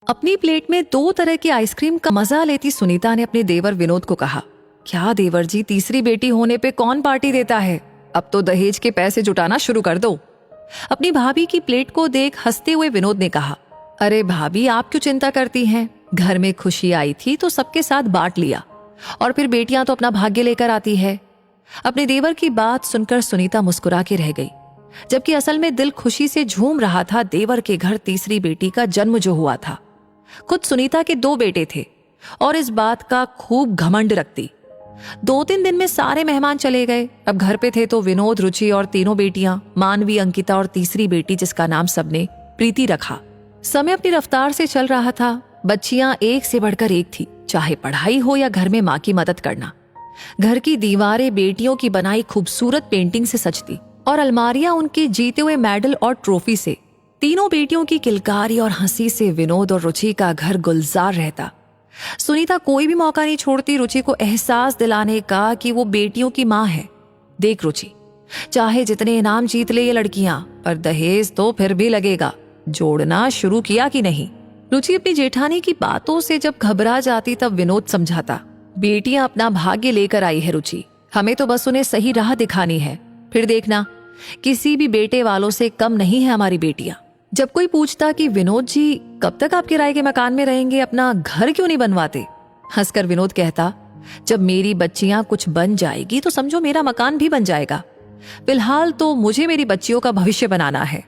अपनी प्लेट में 2 तरह की आइसक्रीम का मजा लेती सुनीता ने अपने देवर विनोद को कहा, क्या देवर जी, तीसरी बेटी होने पे कौन पार्टी देता है? अब तो दहेज के पैसे जुटाना शुरू कर दो। अपनी भाभी की प्लेट को देख हंसते हुए विनोद ने कहा, अरे भाभी, आप क्यों चिंता करती हैं? घर में खुशी आई थी तो सबके साथ बांट लिया, और फिर बेटियां तो अपना भाग्य लेकर आती है। अपने देवर की बात सुनकर सुनीता मुस्कुरा के रह गई, जबकि असल में दिल खुशी से झूम रहा था देवर के घर तीसरी बेटी का जन्म जो हुआ था। खुद सुनीता के 2 बेटे थे और इस बात का खूब घमंड रखती। 2-3 दिन में सारे मेहमान चले गए। अब घर पे थे तो विनोद, रुचि और तीनों बेटियां, मानवी, अंकिता और तीसरी बेटी जिसका नाम सबने प्रीति रखा। समय अपनी रफ्तार से चल रहा था। बच्चियां एक से बढ़कर एक थी, चाहे पढ़ाई हो या घर में माँ की मदद करना। घर की दीवारें बेटियों की बनाई खूबसूरत पेंटिंग से सजती और अलमारियां उनके जीते हुए मेडल और ट्रॉफी से। तीनों बेटियों की किलकारी और हंसी से विनोद और रुचि का घर गुलजार रहता। सुनीता कोई भी मौका नहीं छोड़ती रुचि को एहसास दिलाने का कि वो बेटियों की माँ है। देख रुचि, चाहे जितने इनाम जीत ले ये लड़कियां, पर दहेज तो फिर भी लगेगा। जोड़ना शुरू किया कि नहीं? रुचि अपनी जेठानी की बातों से जब घबरा जाती तब विनोद समझाता, बेटियां अपना भाग्य लेकर आई है रुचि, हमें तो बस उन्हें सही राह दिखानी है। फिर देखना, किसी भी बेटे वालों से कम नहीं है हमारी बेटियां। जब कोई पूछता कि विनोद जी, कब तक आप किराए के मकान में रहेंगे, अपना घर क्यों नहीं बनवाते? हंसकर विनोद कहता, जब मेरी बच्चियां कुछ बन जाएगी तो समझो मेरा मकान भी बन जाएगा। फिलहाल तो मुझे मेरी बच्चियों का भविष्य बनाना है।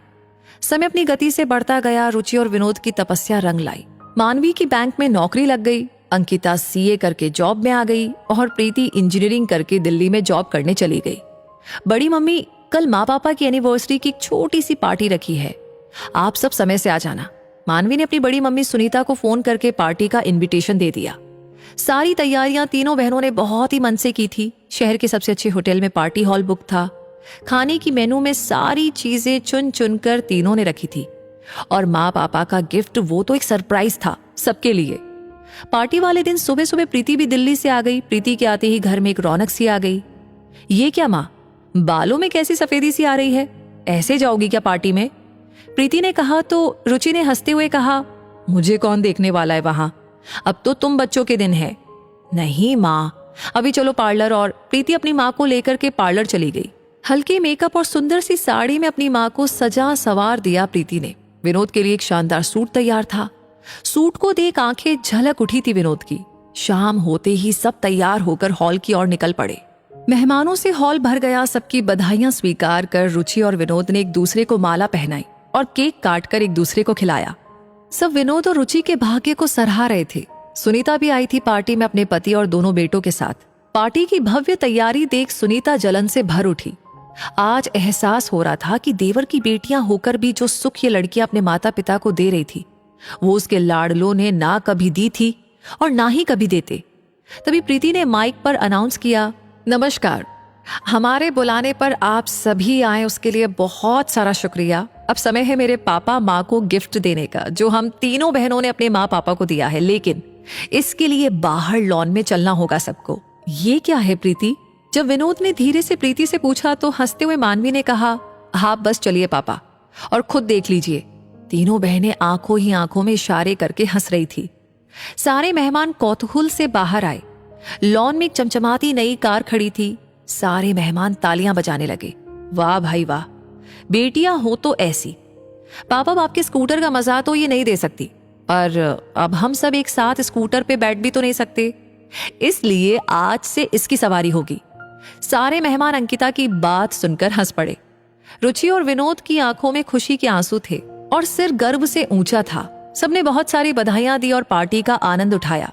समय अपनी गति से बढ़ता गया। रुचि और विनोद की तपस्या रंग लाई। मानवी की बैंक में नौकरी लग गई, अंकिता सीए करके जॉब में आ गई और प्रीति इंजीनियरिंग करके दिल्ली में जॉब करने चली गई। बड़ी मम्मी कल माँ पापा की एनिवर्सरी की एक छोटी सी पार्टी रखी है, आप सब समय से आ जाना। मानवी ने अपनी बड़ी मम्मी सुनीता को फोन करके पार्टी का इनविटेशन दे दिया। सारी तैयारियां तीनों बहनों ने बहुत ही मन से की थी। शहर के सबसे अच्छे होटल में पार्टी हॉल बुक था। खाने की मेनू में सारी चीजें चुन चुन कर तीनों ने रखी थी, और माँ पापा का गिफ्ट वो तो एक सरप्राइज था सबके लिए। पार्टी वाले दिन सुबह सुबह प्रीति भी दिल्ली से आ गई। प्रीति के आते ही घर में एक रौनक सी आ गई। ये क्या माँ, बालों में कैसी सफेदी सी आ रही है? ऐसे जाओगी क्या पार्टी में? प्रीति ने कहा तो रुचि ने हंसते हुए कहा, मुझे कौन देखने वाला है वहां, अब तो तुम बच्चों के दिन है। नहीं माँ, अभी चलो पार्लर। और प्रीति अपनी माँ को लेकर के पार्लर चली गई। हल्के मेकअप और सुंदर सी साड़ी में अपनी माँ को सजा सवार दिया प्रीति ने। विनोद के लिए एक शानदार सूट तैयार था। सूट को देख आंखें झलक उठी थी विनोद की। शाम होते ही सब तैयार होकर हॉल की ओर निकल पड़े। मेहमानों से हॉल भर गया। सबकी बधाइयां स्वीकार कर रुचि और विनोद ने एक दूसरे को माला पहनाई और केक काट कर एक दूसरे को खिलाया। सब विनोद और रुचि के भाग्य को सराह रहे थे। सुनीता भी आई थी पार्टी में अपने पति और दोनों बेटों के साथ। पार्टी की भव्य तैयारी देख सुनीता जलन से भर उठी। आज एहसास हो रहा था कि देवर की बेटियां होकर भी जो सुख ये लड़कियां अपने माता पिता को दे रही थी, वो उसके लाडलों ने ना कभी दी थी और ना ही कभी देते। तभी प्रीति ने माइक पर अनाउंस किया, नमस्कार, हमारे बुलाने पर आप सभी आए उसके लिए बहुत सारा शुक्रिया। अब समय है मेरे पापा माँ को गिफ्ट देने का, जो हम तीनों बहनों ने अपने माँ पापा को दिया है, लेकिन इसके लिए बाहर लॉन में चलना होगा सबको। ये क्या है प्रीति? जब विनोद ने धीरे से प्रीति से पूछा तो हंसते हुए मानवी ने कहा, आप बस चलिए पापा और खुद देख लीजिए। तीनों बहनें आंखों ही आंखों में इशारे करके हंस रही थी। सारे मेहमान कौतूहल से बाहर आए। लॉन में एक चमचमाती नई कार खड़ी थी। सारे मेहमान तालियां बजाने लगे। वाह भाई वाह, बेटियां हो तो ऐसी। पापा बाप के स्कूटर का मजा तो ये नहीं दे सकती, पर अब हम सब एक साथ स्कूटर पे बैठ भी तो नहीं सकते, इसलिए आज से इसकी सवारी होगी। सारे मेहमान अंकिता की बात सुनकर हंस पड़े। रुचि और विनोद की आंखों में खुशी के आंसू थे और सिर गर्व से ऊंचा था। सबने बहुत सारी बधाइयां दी और पार्टी का आनंद उठाया।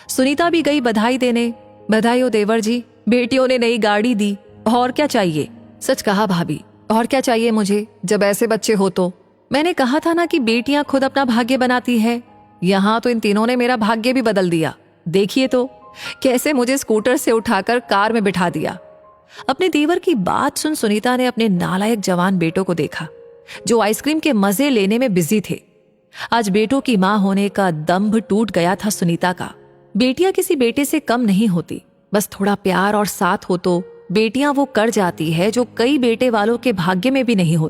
सुनीता भी गई बधाई देने। बधाई हो देवर जी, बेटियों ने नई गाड़ी दी, और क्या चाहिए? सच कहा भाभी, और क्या चाहिए मुझे, जब ऐसे बच्चे हो तो। मैंने कहा था ना कि बेटियां खुद अपना भाग्य बनाती है। यहाँ तो इन तीनों ने मेरा भाग्य भी बदल दिया। देखिए तो कैसे मुझे स्कूटर से उठाकर कार में बिठा दिया। अपने देवर की बात सुन सुनीता ने अपने नालायक जवान बेटों को देखा, जो आइसक्रीम के मजे लेने में बिजी थे। आज बेटों की मां होने का दंभ टूट गया था सुनीता का। बेटियां किसी बेटे से कम नहीं होती, बस थोड़ा प्यार और साथ हो तो बेटियां वो कर जाती है जो कई बेटे वालों के भाग्य में भी नहीं होती।